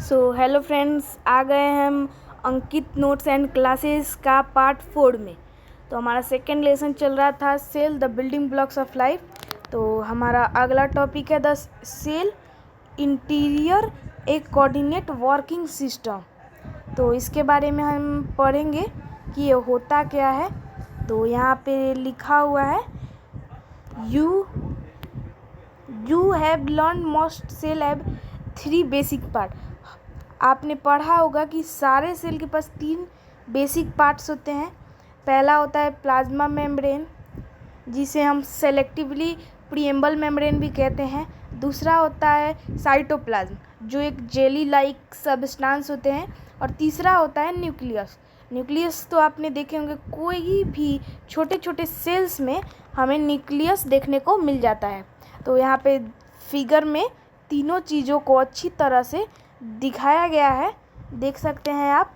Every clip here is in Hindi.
हेलो फ्रेंड्स, आ गए हम अंकित नोट्स एंड क्लासेस का पार्ट 4 में। तो हमारा सेकेंड लेसन चल रहा था cell the building blocks of life. तो हमारा अगला टॉपिक है the cell interior a coordinate working system. तो इसके बारे में हम पढ़ेंगे कि ये होता क्या है। तो यहाँ पे लिखा हुआ है you have learn most cell have 3 basic part. आपने पढ़ा होगा कि सारे सेल के पास 3 बेसिक पार्ट्स होते हैं। पहला होता है प्लाज्मा मेम्ब्रेन, जिसे हम सेलेक्टिवली प्रीएम्बल मेम्ब्रेन भी कहते हैं। दूसरा होता है साइटोप्लाज्म, जो एक जेली लाइक सब्सटेंस होते हैं। और तीसरा होता है न्यूक्लियस। न्यूक्लियस तो आपने देखे होंगे, कोई भी छोटे छोटे सेल्स में हमें न्यूक्लियस देखने को मिल जाता है। तो यहाँ पे फिगर में तीनों चीज़ों को अच्छी तरह से दिखाया गया है, देख सकते हैं आप।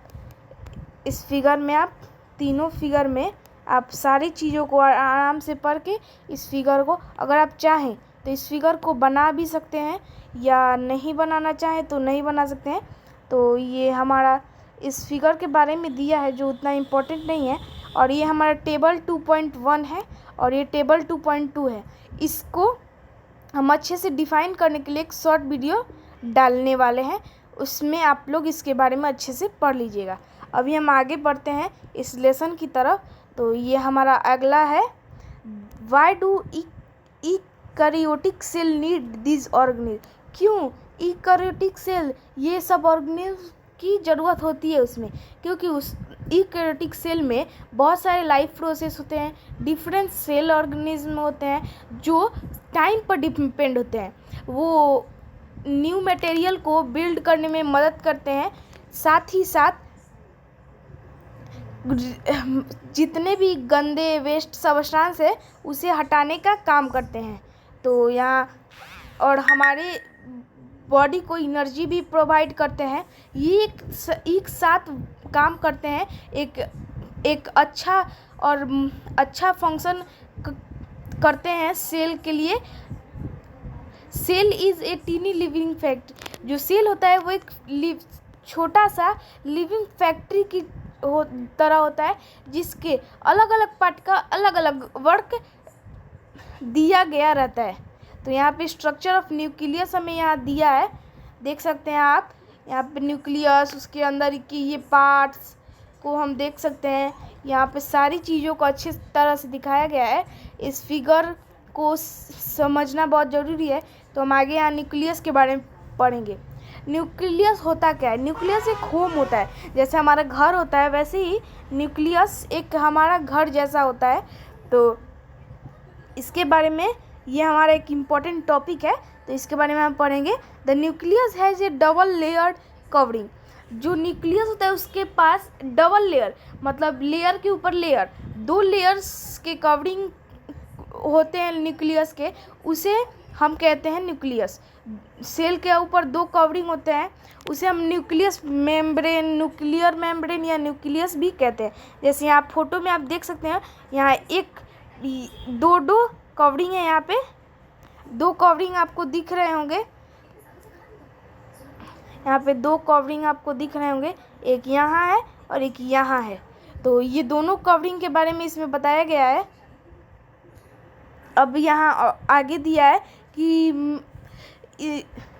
इस फिगर में आप तीनों फिगर में आप सारी चीज़ों को आराम से पढ़ के इस फिगर को, अगर आप चाहें तो इस फिगर को बना भी सकते हैं, या नहीं बनाना चाहें तो नहीं बना सकते हैं। तो ये हमारा इस फिगर के बारे में दिया है, जो उतना इम्पोर्टेंट नहीं है। और ये हमारा टेबल 2.1 है और ये टेबल 2.2 है। इसको हम अच्छे से डिफ़ाइन करने के लिए एक शॉर्ट वीडियो डालने वाले हैं, उसमें आप लोग इसके बारे में अच्छे से पढ़ लीजिएगा। अभी हम आगे बढ़ते हैं इस लेसन की तरफ। तो ये हमारा अगला है, why do eukaryotic cell need this organism. क्यों यूकैरियोटिक सेल, ये सब ऑर्गेनिज्म की ज़रूरत होती है उसमें, क्योंकि उस यूकैरियोटिक सेल में बहुत सारे लाइफ प्रोसेस होते हैं, डिफरेंट सेल ऑर्गेनिज्म होते हैं जो टाइम पर डिपेंड होते हैं। वो न्यू मटेरियल को बिल्ड करने में मदद करते हैं, साथ ही साथ जितने भी गंदे वेस्ट सब्सटेंस है उसे हटाने का काम करते हैं। तो यहाँ और हमारे बॉडी को एनर्जी भी प्रोवाइड करते हैं। ये एक साथ काम करते हैं, एक अच्छा फंक्शन करते हैं सेल के लिए। Cell is a tiny living factory. जो सेल होता है वो एक छोटा सा लिविंग फैक्ट्री की तरह होता है, जिसके अलग अलग पार्ट का अलग अलग वर्क दिया गया रहता है। तो यहाँ पे स्ट्रक्चर ऑफ न्यूक्लियस हमें यहाँ दिया है, देख सकते हैं आप। यहाँ पे न्यूक्लियस, उसके अंदर की ये पार्ट्स को हम देख सकते हैं। यहाँ पे सारी चीज़ों को अच्छी तरह से दिखाया गया है। इस फिगर को समझना बहुत ज़रूरी है। तो हम आगे यहाँ न्यूक्लियस के बारे में पढ़ेंगे। न्यूक्लियस होता क्या है? न्यूक्लियस एक होम होता है, जैसे हमारा घर होता है वैसे ही न्यूक्लियस एक हमारा घर जैसा होता है। तो इसके बारे में ये हमारा एक इम्पॉर्टेंट टॉपिक है, तो इसके बारे में हम पढ़ेंगे। The nucleus has A double layered covering. जो न्यूक्लियस होता है उसके पास डबल लेयर, मतलब लेयर के ऊपर लेयर, 2 लेयर्स के कवरिंग होते हैं न्यूक्लियस के, उसे हम कहते हैं न्यूक्लियस। सेल के ऊपर 2 कवरिंग होते हैं, उसे हम न्यूक्लियर मेम्ब्रेन या न्यूक्लियस भी कहते हैं। जैसे यहाँ फोटो में आप देख सकते हैं, यहाँ दो कवरिंग है। यहाँ पे 2 कवरिंग आपको दिख रहे होंगे, यहाँ पे 2 कवरिंग आपको दिख रहे होंगे, एक यहाँ है और एक यहाँ है। तो ये दोनों कवरिंग के बारे में इसमें बताया गया है। अब यहाँ आगे दिया है कि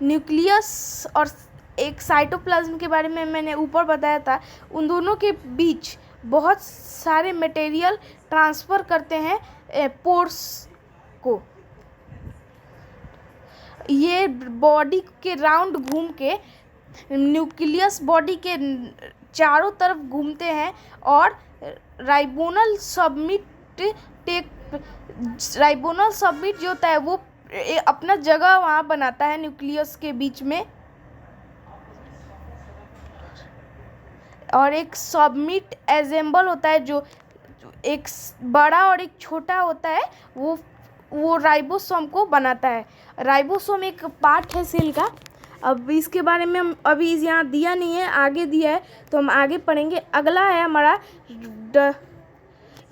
न्यूक्लियस और एक साइटोप्लाज्म के बारे में मैंने ऊपर बताया था। उन दोनों के बीच बहुत सारे मटेरियल ट्रांसफ़र करते हैं पोर्स को। ये बॉडी के राउंड घूम के न्यूक्लियस बॉडी के चारों तरफ घूमते हैं और राइबोनल सबमिट जो होता है वो अपना जगह वहाँ बनाता है न्यूक्लियस के बीच में। और एक सबमिट एजेंबल होता है, जो एक बड़ा और एक छोटा होता है, वो राइबोसोम को बनाता है। राइबोसोम एक पार्ट है सेल का। अब इसके बारे में हम अभी यहाँ दिया नहीं है, आगे दिया है, तो हम आगे पढ़ेंगे। अगला है हमारा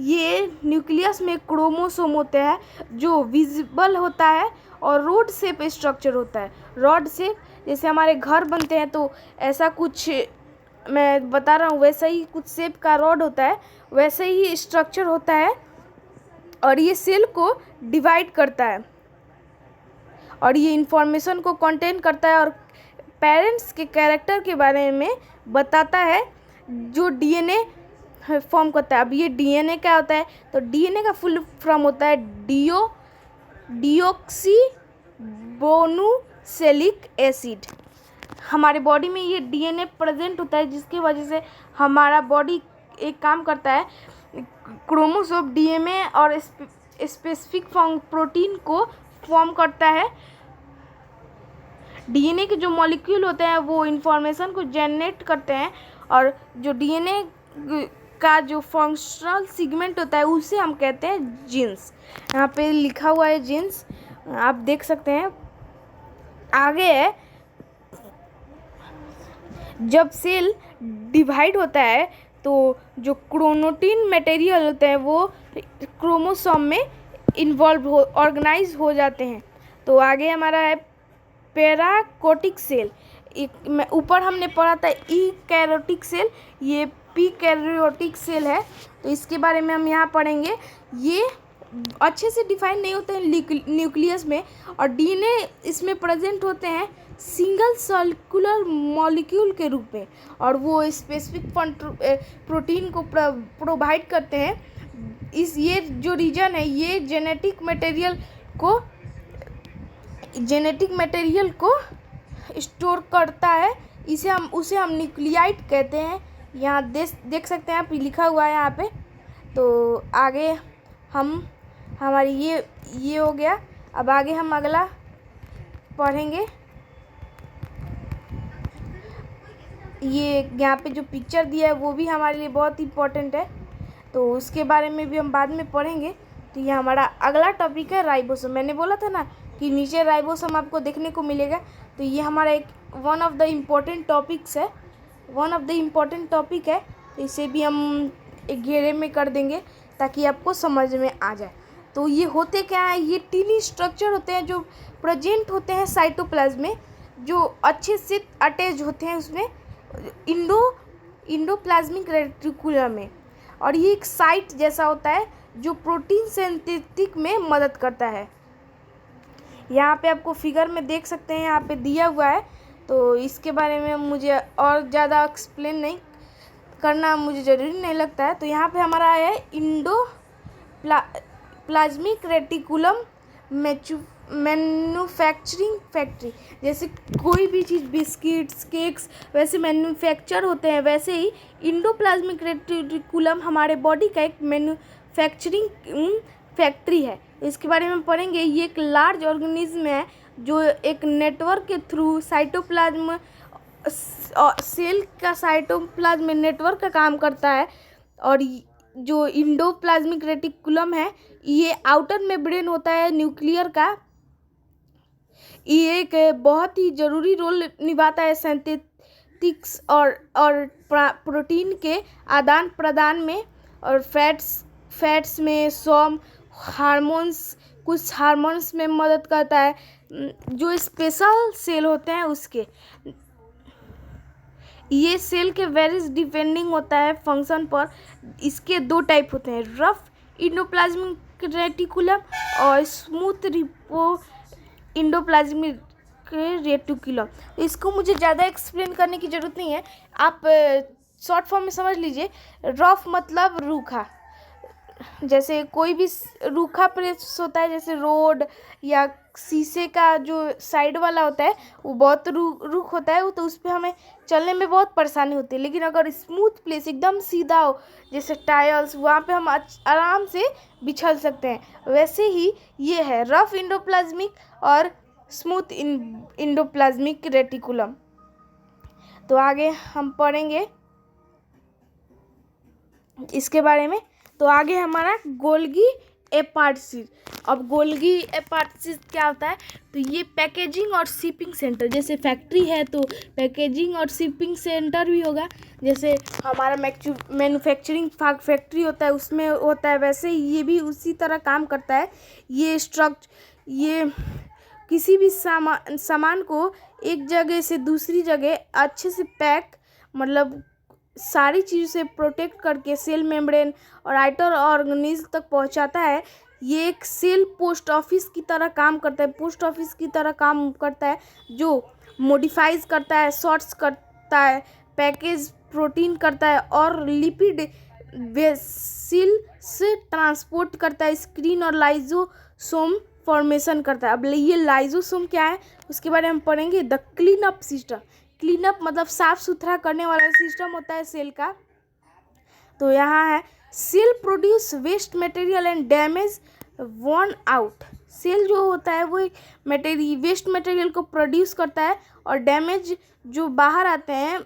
ये न्यूक्लियस में क्रोमोसोम होते हैं, जो विजिबल होता है और रॉड शेप स्ट्रक्चर होता है। रॉड शेप जैसे हमारे घर बनते हैं तो ऐसा कुछ मैं बता रहा हूँ, वैसा ही कुछ शेप का रॉड होता है, वैसे ही स्ट्रक्चर होता है और ये सेल को डिवाइड करता है और ये इंफॉर्मेशन को कंटेन करता है और पेरेंट्स के कैरेक्टर के बारे में बताता है जो डीएनए फॉर्म करता है। अब ये डीएनए क्या होता है, तो डीएनए का फुल फॉर्म होता है डीऑक्सी बोनुक्लेइक एसिड। हमारे बॉडी में ये डीएनए प्रेजेंट होता है जिसकी वजह से हमारा बॉडी एक काम करता है, क्रोमोसोम डीएनए और स्पेसिफिक प्रोटीन को फॉर्म करता है। डीएनए के जो मॉलिक्यूल होते हैं वो इंफॉर्मेशन को जनरेट करते हैं और जो डीएनए का जो फंक्शनल सेगमेंट होता है उसे हम कहते हैं जीन्स। यहाँ पे लिखा हुआ है जीन्स, आप देख सकते हैं। आगे है, जब सेल डिवाइड होता है तो जो क्रोमैटिन मटेरियल होते हैं वो क्रोमोसोम में ऑर्गेनाइज हो जाते हैं। तो आगे हमारा है पैराकोटिक सेल। ऊपर हमने पढ़ा था यूकैरियोटिक सेल, ये प्रीकैरियोटिक सेल है, तो इसके बारे में हम यहाँ पढ़ेंगे। ये अच्छे से डिफाइन नहीं होते हैं न्यूक्लियस में और डीएनए इसमें प्रेजेंट होते हैं सिंगल सर्कुलर मॉलिक्यूल के रूप में और वो स्पेसिफिक प्रोटीन को प्रोवाइड करते हैं। ये जो रीजन है ये जेनेटिक मटेरियल को स्टोर करता है, उसे हम न्यूक्लियाइड कहते हैं। यहाँ देख सकते हैं आप, लिखा हुआ है यहाँ पे। तो आगे हमारी ये हो गया। अब आगे हम अगला पढ़ेंगे। ये यहाँ पे जो पिक्चर दिया है वो भी हमारे लिए बहुत इम्पोर्टेंट है, तो उसके बारे में भी हम बाद में पढ़ेंगे। तो ये हमारा अगला टॉपिक है राइबोसोम। मैंने बोला था ना कि नीचे राइबोसोम आपको देखने को मिलेगा, तो ये हमारा एक one of the important topic है। तो इसे भी हम एक घेरे में कर देंगे ताकि आपको समझ में आ जाए। तो ये होते क्या है, ये टीनी स्ट्रक्चर होते हैं जो प्रेजेंट होते हैं साइटोप्लाज्म में, जो अच्छे से अटैच होते हैं उसमें इंडोप्लाज्मिक रेटिकुलम में, और ये एक साइट जैसा होता है जो प्रोटीन सिंथेटिक में मदद करता है। यहाँ पे आपको फिगर में देख सकते हैं, यहाँ पे दिया हुआ है। तो इसके बारे में मुझे और ज़्यादा एक्सप्लेन नहीं करना मुझे ज़रूरी नहीं लगता है। तो यहाँ पे हमारा है प्लाज्मिक रेटिकुलम मैन्युफैक्चरिंग फैक्ट्री। जैसे कोई भी चीज़ बिस्किट्स केक्स वैसे मैन्युफैक्चर होते हैं, वैसे ही इंडोप्लाज्मिक रेटिकुलम हमारे बॉडी का एक मैन्युफैक्चरिंग फैक्ट्री है। इसके बारे में पढ़ेंगे। ये एक लार्ज ऑर्गेनिज्म है जो एक नेटवर्क के थ्रू साइटोप्लाज्म सेल का साइटोप्लाज्म नेटवर्क का काम करता है। और जो इंडोप्लाज्मिक रेटिकुलम है ये आउटर मेम्ब्रेन होता है न्यूक्लियर का। ये एक बहुत ही ज़रूरी रोल निभाता है सिंथेटिक्स और प्रोटीन के आदान प्रदान में, और फैट्स में कुछ हार्मोन्स में मदद करता है। जो स्पेशल सेल होते हैं उसके ये सेल के वेरीज डिपेंडिंग होता है फंक्शन पर। इसके दो टाइप होते हैं, रफ इंडोप्लाज्मिक रेटिकुलम और स्मूथ इंडोप्लाज्मिक रेटिकुलम। इसको मुझे ज़्यादा एक्सप्लेन करने की ज़रूरत नहीं है, आप शॉर्ट फॉर्म में समझ लीजिए। रफ मतलब रूखा, जैसे कोई भी रूखा प्लेस होता है, जैसे रोड या शीशे का जो साइड वाला होता है वो बहुत रुख होता है, तो उस पर हमें चलने में बहुत परेशानी होती है। लेकिन अगर स्मूथ प्लेस एकदम सीधा हो जैसे टाइल्स, वहाँ पे हम आराम से बिछल सकते हैं। वैसे ही ये है रफ इंडोप्लाज्मिक और स्मूथ इंडोप्लाज्मिक रेटिकुलम। तो आगे हम पढ़ेंगे इसके बारे में। तो आगे हमारा गोल्गी एपार्टसीज। अब गोल्गी एपार्टसीज क्या होता है, तो ये पैकेजिंग और शिपिंग सेंटर, जैसे फैक्ट्री है तो पैकेजिंग और शिपिंग सेंटर भी होगा। जैसे हमारा मैन्युफैक्चरिंग फैक्ट्री होता है उसमें होता है, वैसे ये भी उसी तरह काम करता है। ये किसी भी सामान को एक जगह से दूसरी जगह अच्छे से पैक, मतलब सारी चीज़ से प्रोटेक्ट करके सेल मेम्ब्रेन और आउटर ऑर्गेनिज्म तक पहुंचाता है। ये एक सेल पोस्ट ऑफिस की तरह काम करता है, पोस्ट ऑफिस की तरह काम करता है, जो मॉडिफाइज करता है, शॉर्ट्स करता है, पैकेज प्रोटीन करता है और लिपिड वेसिल से ट्रांसपोर्ट करता है, स्क्रीन और लाइजोसोम फॉर्मेशन करता है। अब ये लाइजोसोम क्या है उसके बारे में हम पढ़ेंगे। The clean up system, clean up मतलब साफ सुथरा करने वाला सिस्टम होता है सेल का। तो यहाँ है cell produce waste material and damage worn out. Cell जो होता है वो वेस्ट मटेरियल को प्रोड्यूस करता है और डैमेज जो बाहर आते हैं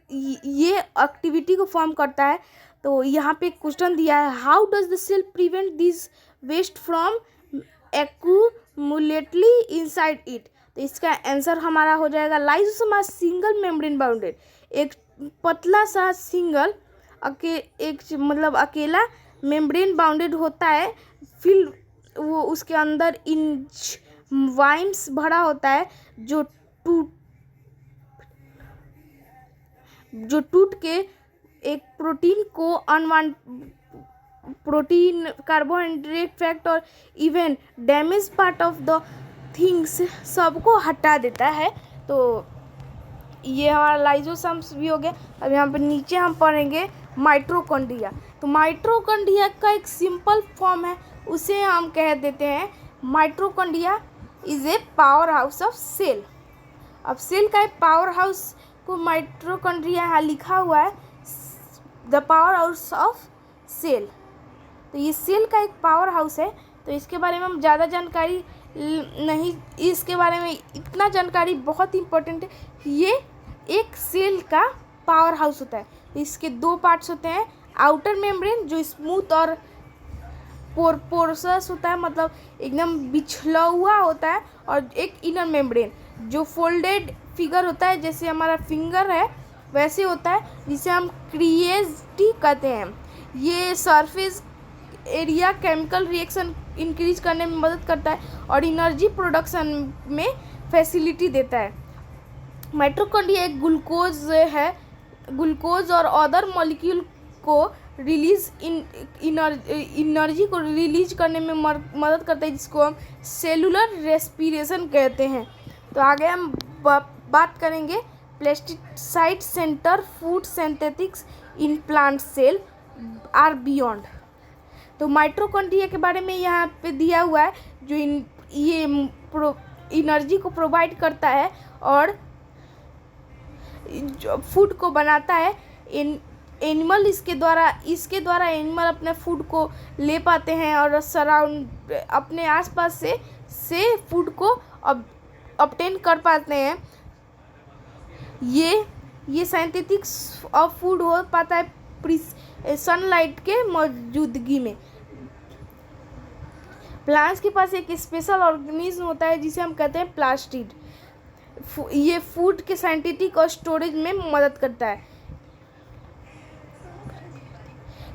ये एक्टिविटी को फॉर्म करता है। तो यहाँ पे क्वेश्चन दिया है, how does the cell prevent this waste from accumulately inside it. तो इसका आंसर हमारा हो जाएगा lysosome are single membrane bounded, एक पतला सा सिंगल मतलब अकेला मेम्ब्रेन बाउंडेड होता है, फिर वो उसके अंदर इंजाइम्स भरा होता है जो टूट के एक प्रोटीन को प्रोटीन, कार्बोहाइड्रेट, फैट और even damage part of the things सबको हटा देता है। तो ये हमारा लाइसोसोम्स भी हो गया। अब यहाँ पे नीचे हम पढ़ेंगे माइटोकॉन्ड्रिया। तो माइटोकॉन्ड्रिया का एक सिंपल फॉर्म है, उसे हम कह देते हैं mitochondria is a power house of cell. अब सेल का एक पावर हाउस को माइटोकॉन्ड्रिया यहाँ लिखा हुआ है, the power house of cell. तो ये सेल का एक पावर हाउस है। तो इसके बारे में हम ज़्यादा जानकारी नहीं, इसके बारे में इतना जानकारी बहुत इम्पोर्टेंट है। ये एक सेल का पावर हाउस होता है। इसके दो पार्ट्स होते हैं, आउटर मेम्ब्रेन जो स्मूथ और पोरसस होता है, मतलब एकदम बिछला हुआ होता है, और एक इनर मेम्ब्रेन जो फोल्डेड फिगर होता है, जैसे हमारा फिंगर है वैसे होता है, जिसे हम क्रिएटिव कहते हैं। ये surface area chemical reaction increase करने में मदद करता है और एनर्जी प्रोडक्शन में फैसिलिटी देता है। माइटोकॉन्ड्रिया एक ग्लूकोज और अदर मॉलिक्यूल को रिलीज एनर्जी को रिलीज करने में मदद करता है, जिसको हम सेलुलर रेस्पिरेशन कहते हैं। तो आगे हम बात करेंगे pesticide center food synthetics in plant cell are beyond. तो माइटोकॉन्ड्रिया के बारे में यहाँ पे दिया हुआ है, जो ये एनर्जी को प्रोवाइड करता है और जो फूड को बनाता है। एनिमल इसके द्वारा एनिमल अपने फूड को ले पाते हैं और अपने आसपास से फूड को ऑब्टेन कर पाते हैं। ये सिंथेटिक्स ऑफ फूड हो पाता है सनलाइट के मौजूदगी में। प्लांट्स के पास एक स्पेशल ऑर्गेनिज्म होता है जिसे हम कहते हैं प्लास्टिड। ये फूड के सिंथेटिक और स्टोरेज में मदद करता है।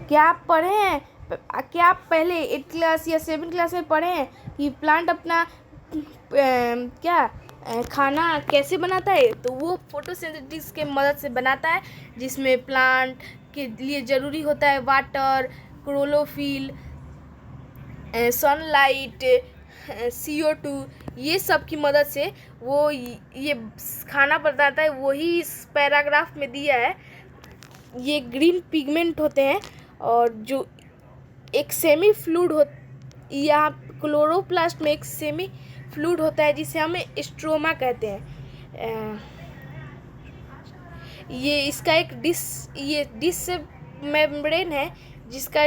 क्या आप पढ़े हैं, क्या आप पहले 8 क्लास या 7 क्लास में पढ़े हैं कि प्लांट अपना खाना कैसे बनाता है? तो वो फोटोसिंथेसिस के मदद से बनाता है, जिसमें प्लांट के लिए ज़रूरी होता है वाटर, क्लोरोफिल, सनलाइट, CO2, ये सब की मदद से वो ये खाना बनाता है। वही इस पैराग्राफ में दिया है। ये ग्रीन पिगमेंट होते हैं और जो एक सेमी फ्लूइड यहाँ क्लोरोप्लास्ट में एक सेमी फ्लूइड होता है जिसे हम स्ट्रोमा कहते हैं। ये इसका एक डिस मेम्ब्रेन है, जिसका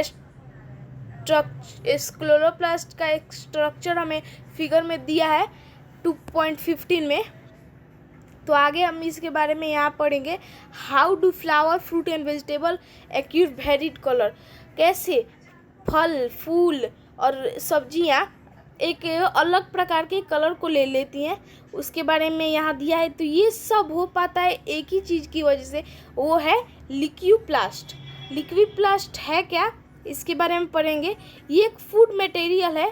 इस क्लोरोप्लास्ट का एक स्ट्रक्चर हमें फिगर में दिया है 2.15 में। तो आगे हम इसके बारे में यहाँ पढ़ेंगे, how do flower, fruit and vegetable acquire varied colour. कैसे फल, फूल और सब्जियाँ एक अलग प्रकार के कलर को ले लेती हैं, उसके बारे में यहाँ दिया है। तो ये सब हो पाता है एक ही चीज़ की वजह से, वो है लिक्विप्लास्ट। लिक्विप्लास्ट है क्या, इसके बारे में पढ़ेंगे। ये एक फूड मटेरियल है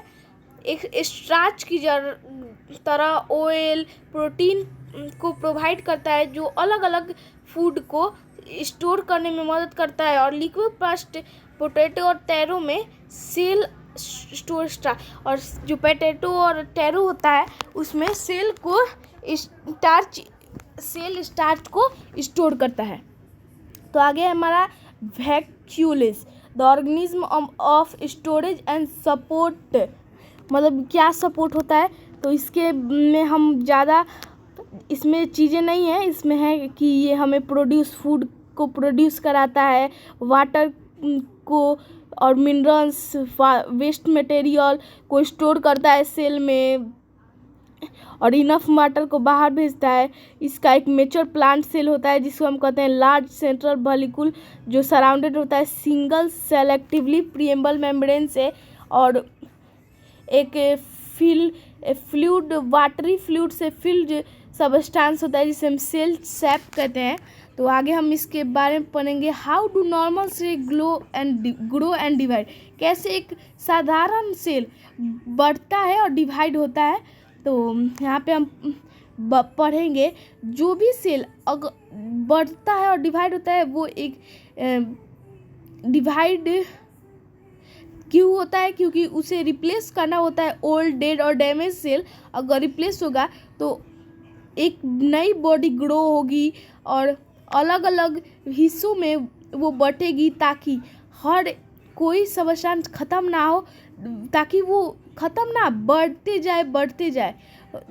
एक स्टार्च की तरह ऑयल प्रोटीन को प्रोवाइड करता है, जो अलग अलग फूड को स्टोर करने में मदद करता है। और लिक्विड पास्ट पोटैटो और टैरो में सेल स्टोर और जो पोटैटो और टैरो होता है उसमें सेल स्टार्च को स्टोर करता है। तो आगे हमारा vacuoles the organism of storage and support, मतलब क्या सपोर्ट होता है। तो इसके में हम ज़्यादा इसमें चीज़ें नहीं हैं, इसमें है कि ये हमें फूड को प्रोड्यूस कराता है, वाटर को और मिनरल्स वेस्ट मटेरियल को स्टोर करता है सेल में और इनफ वाटर को बाहर भेजता है। इसका एक मेच्योर प्लांट सेल होता है जिसको हम कहते हैं लार्ज सेंट्रल वॉल्यूल, जो सराउंडेड होता है सिंगल सेलेक्टिवली प्रीएम्बल मेम्ब्रेन से, और एक फ्लूइड वाटरी फ्लूइड से फिल्ड सबस्टांस होता है जिसे हम सेल सैप कहते हैं। तो आगे हम इसके बारे में पढ़ेंगे how do normal cell grow and divide, कैसे एक साधारण सेल बढ़ता है और डिवाइड होता है। तो यहाँ पे हम पढ़ेंगे जो भी सेल अगर बढ़ता है और डिवाइड होता है वो एक डिवाइड क्यों होता है, क्योंकि उसे रिप्लेस करना होता है ओल्ड डेड और डैमेज सेल। अगर रिप्लेस होगा तो एक नई बॉडी ग्रो होगी और अलग अलग हिस्सों में वो बटेगी ताकि हर कोई सबस्टांस ख़त्म ना हो, ताकि वो ख़त्म ना बढ़ते जाए।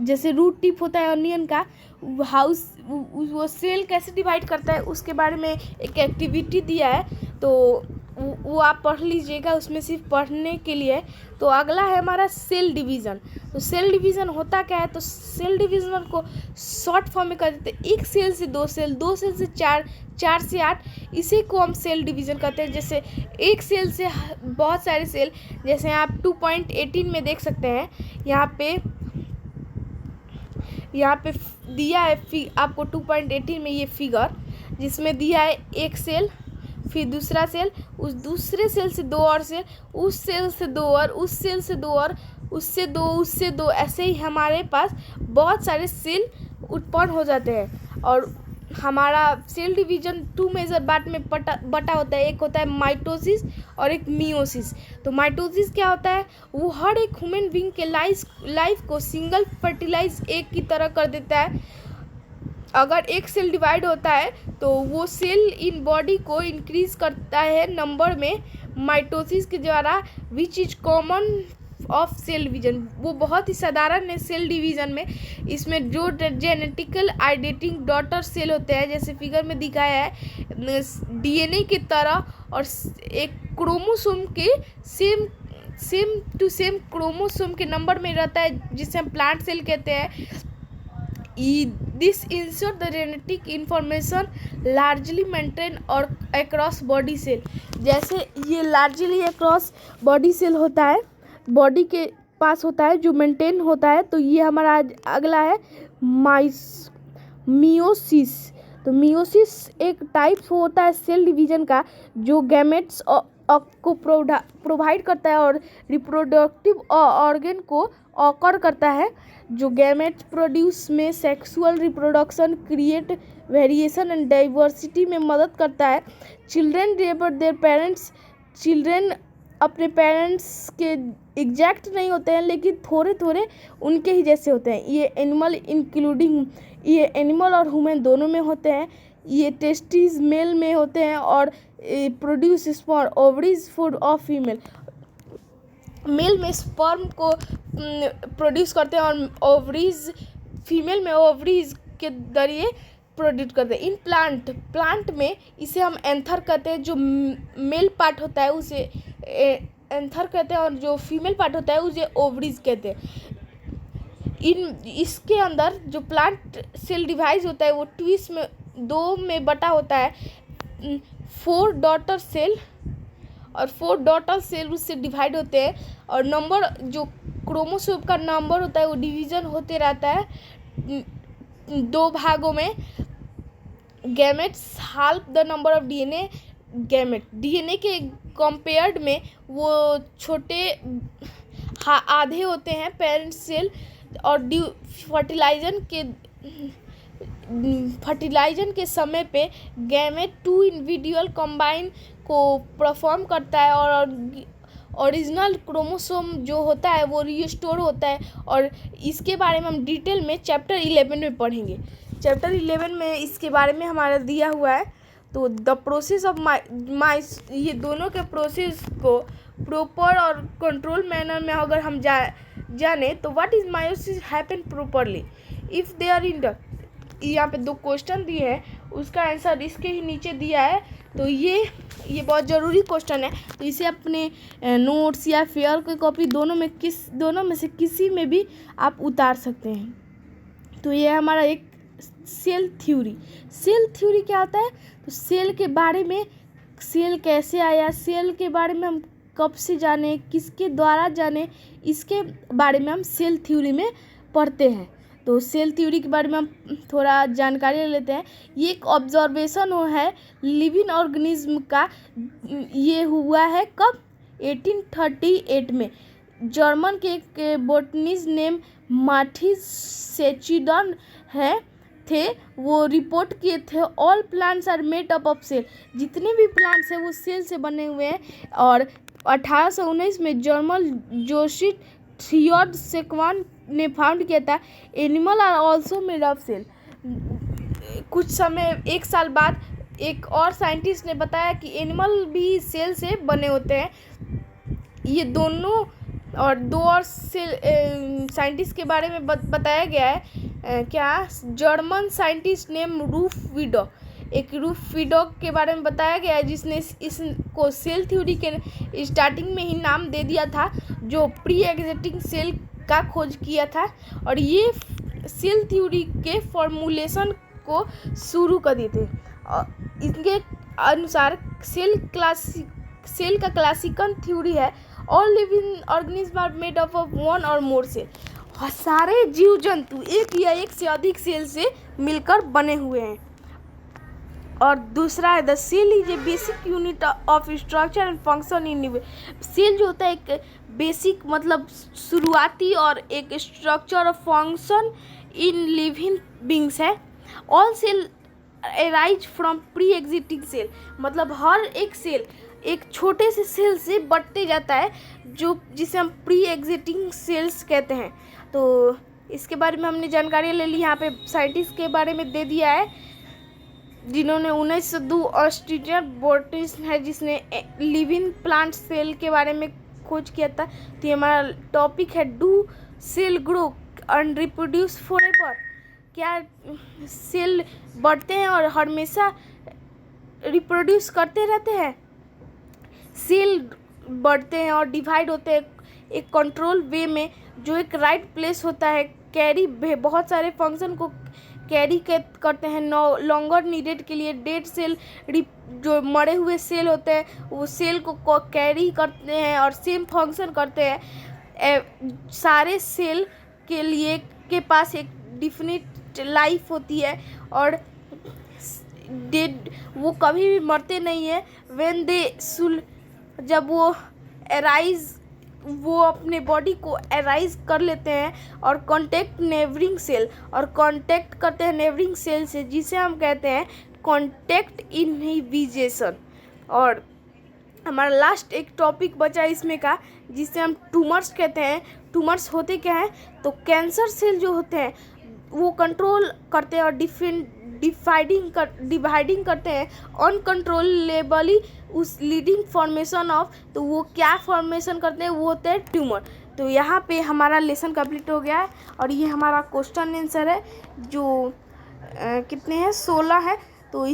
जैसे रूट टिप होता है ऑनियन का, वो सेल कैसे डिवाइड करता है उसके बारे में एक एक्टिविटी दिया है, तो वो आप पढ़ लीजिएगा, उसमें सिर्फ पढ़ने के लिए। तो अगला है हमारा सेल डिवीज़न। तो सेल डिवीज़न होता क्या है, तो सेल डिवीज़न को शॉर्ट फॉर्म में कर देते हैं 1 सेल से 2 सेल, 2 सेल से 4, 4 से 8, इसी को हम सेल डिवीज़न कहते हैं। जैसे एक सेल से बहुत सारे सेल, जैसे आप 2.18 में देख सकते हैं, यहाँ पे दिया है आपको 2.18 में ये फिगर, जिसमें दिया है एक सेल, फिर दूसरा सेल, उस दूसरे सेल से 2 और सेल, उस सेल से 2 और, उस सेल से 2 और, उससे 2, उससे 2, ऐसे ही हमारे पास बहुत सारे सेल उत्पन्न हो जाते हैं। और हमारा सेल डिवीज़न 2 मेजर पार्ट में बटा होता है। एक होता है माइटोसिस और एक मियोसिस। तो माइटोसिस क्या होता है, वो हर एक ह्यूमन बीइंग के लाइफ को सिंगल फर्टिलाइज एग की तरह कर देता है। अगर एक सेल डिवाइड होता है तो वो सेल इन बॉडी को इंक्रीज करता है नंबर में माइटोसिस के द्वारा, which is common of cell division. वो बहुत ही साधारण है सेल डिवीज़न में। इसमें जो जेनेटिकल आइडेंटिटी डॉटर सेल होते हैं, जैसे फिगर में दिखाया है, डीएनए की तरह और एक क्रोमोसोम के सेम टू सेम क्रोमोसोम के नंबर में रहता है, जिसे हम प्लांट सेल कहते हैं। This ensure the genetic information largely maintained और across body cell। जैसे ये largely across body cell होता है, बॉडी के पास होता है, जो मेंटेन होता है। तो ये हमारा अगला है मियोसिस। तो मियोसिस एक टाइप होता है सेल डिवीज़न का, जो गैमेट्स को प्रोवाइड करता है और रिप्रोडक्टिव ऑर्गन को ऑकर करता है। जो गैमेट्स प्रोड्यूस में sexual reproduction, create variation and diversity में मदद करता है। Children resemble their parents, children अपने पेरेंट्स के एग्जैक्ट नहीं होते हैं, लेकिन थोड़े थोड़े उनके ही जैसे होते हैं। ये एनिमल और ह्यूमन दोनों में होते हैं। ये टेस्टिस मेल में होते हैं और produce sperm, ovaries food of female. Male में स्पर्म को प्रोड्यूस करते हैं और ओवरीज फीमेल में ओवरीज के जरिए प्रोड्यूस करते हैं। इन प्लांट में इसे हम एंथर कहते हैं, जो मेल पार्ट होता है उसे एंथर कहते हैं और जो फीमेल पार्ट होता है उसे ओवरीज कहते हैं। इसके अंदर जो प्लांट सेल डिवाइड होता है वो ट्विस्ट में 2 में बटा होता है, 4 डॉटर सेल और 4 डॉटर सेल उससे डिवाइड होते हैं। और नंबर जो क्रोमोसोम का नंबर होता है वो डिवीज़न होते रहता है 2 भागों में। Gametes half the number of DNA gamete, DNA के कंपेयर्ड में वो छोटे आधे होते हैं पेरेंट सेल और फर्टिलाइजन के समय पे गैमेट 2 इंडिविजुअल कंबाइन को परफॉर्म करता है और ओरिजिनल क्रोमोसोम जो होता है वो रिस्टोर होता है। और इसके बारे में हम डिटेल में चैप्टर 11 में पढ़ेंगे। चैप्टर 11 में इसके बारे में हमारा दिया हुआ है। तो द प्रोसेस ऑफ ये दोनों के प्रोसेस को प्रॉपर और कंट्रोल मैनर में अगर हम जाने तो what is meiosis happen properly if they are in यहाँ पे 2 क्वेश्चन दिए हैं, उसका आंसर इसके ही नीचे दिया है। तो ये बहुत ज़रूरी क्वेश्चन है, तो इसे अपने नोट्स या फेयर की कॉपी दोनों में से किसी में भी आप उतार सकते हैं। तो ये हमारा एक सेल थ्योरी क्या होता है? तो सेल के बारे में, सेल कैसे आया, सेल के बारे में हम कब से जाने, किसके द्वारा जाने, इसके बारे में हम सेल थ्योरी में पढ़ते हैं। तो सेल थ्योरी के बारे में हम थोड़ा जानकारी ले लेते हैं। ये एक ऑब्जर्वेशन है लिविंग ऑर्गेनिज्म का। ये हुआ है कब? 1838 में। जर्मन के एक बोटनिस्ट नेम मार्टिन सेचिडन थे, वो रिपोर्ट किए थे all plants are made up of cell. जितने भी प्लांट्स हैं वो सेल से बने हुए हैं। और 1819 में जर्मन जोशी थियोड सेकवान ने फाउंड किया था animal are also made of cell. कुछ समय, 1 साल बाद एक और साइंटिस्ट ने बताया कि एनिमल भी सेल से बने होते हैं। ये दोनों और 2 और साइंटिस्ट के बारे में बताया गया है। क्या? German scientist name roof window के बारे में बताया गया है, जिसने इसको सेल थ्योरी के स्टार्टिंग में ही नाम दे दिया था, जो प्री एग्जिस्टिंग सेल का खोज किया था। और ये सेल थ्योरी के फॉर्मूलेशन को शुरू कर दिए थे। इनके अनुसार सेल का क्लासिकल थ्योरी है all living organism are made up of 1 और मोर सेल। सारे जीव जंतु एक या एक से अधिक सेल से मिलकर बने हुए हैं। और दूसरा है the cell is a basic unit of structure and function in. Cell जो होता है एक बेसिक मतलब शुरुआती और एक स्ट्रक्चर और फंक्शन इन लिविंग बींग्स है। All cell arise from pre existing cell, मतलब हर एक सेल एक छोटे से सेल से बढ़ते जाता है, जिसे हम प्री एग्जिस्टिंग सेल्स कहते हैं। तो इसके बारे में हमने जानकारी ले ली। यहाँ पे साइंटिस्ट के बारे में दे दिया है, जिन्होंने 1902 ऑस्ट्रेलियन बोटनिस्ट है जिसने लिविंग प्लांट सेल के बारे में खोज किया था। तो ये हमारा टॉपिक है do cell grow and reproduce forever. क्या सेल बढ़ते हैं और हमेशा रिप्रोड्यूस करते रहते हैं? सेल बढ़ते हैं और डिवाइड होते हैं एक कंट्रोल वे में, जो एक राइट प्लेस होता है, कैरी बहुत सारे फंक्शन को कैरी करते हैं लॉन्गर नीडेड के लिए। डेड सेल, जो मरे हुए सेल होते हैं, वो सेल को कैरी करते हैं और सेम फंक्शन करते हैं। सारे सेल के लिए के पास एक डिफिनिट लाइफ होती है और डेड वो कभी भी मरते नहीं है। व्हेन दे जब वो अराइज, वो अपने बॉडी को अराइज कर लेते हैं और कांटेक्ट नेबरिंग सेल, और कांटेक्ट करते हैं नेबरिंग सेल से, जिसे हम कहते हैं कांटेक्ट इनहिबिशन। और हमारा लास्ट एक टॉपिक बचा इसमें का, जिसे हम ट्यूमर्स कहते हैं। ट्यूमर्स होते क्या हैं? तो कैंसर सेल जो होते हैं वो कंट्रोल करते हैं और डिवाइडिंग करते हैं अनकंट्रोलेबली उस लीडिंग फॉर्मेशन ऑफ। तो वो क्या फॉर्मेशन करते हैं? वो होते हैं ट्यूमर। तो यहाँ पे हमारा लेसन कंप्लीट हो गया है और ये हमारा क्वेश्चन आंसर है, जो कितने हैं? 16 है। तो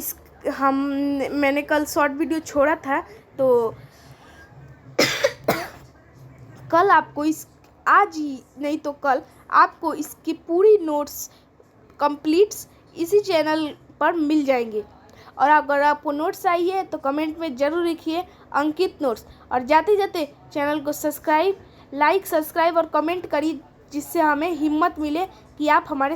मैंने कल शॉर्ट वीडियो छोड़ा था, तो कल आपको आज ही नहीं तो कल आपको इसकी पूरी नोट्स कंप्लीट्स इसी चैनल पर मिल जाएंगे। और अगर आपको नोट्स चाहिए तो कमेंट में ज़रूर लिखिए अंकित नोट्स। और जाते जाते चैनल को सब्सक्राइब, लाइक, सब्सक्राइब और कमेंट करिए, जिससे हमें हिम्मत मिले कि आप हमारे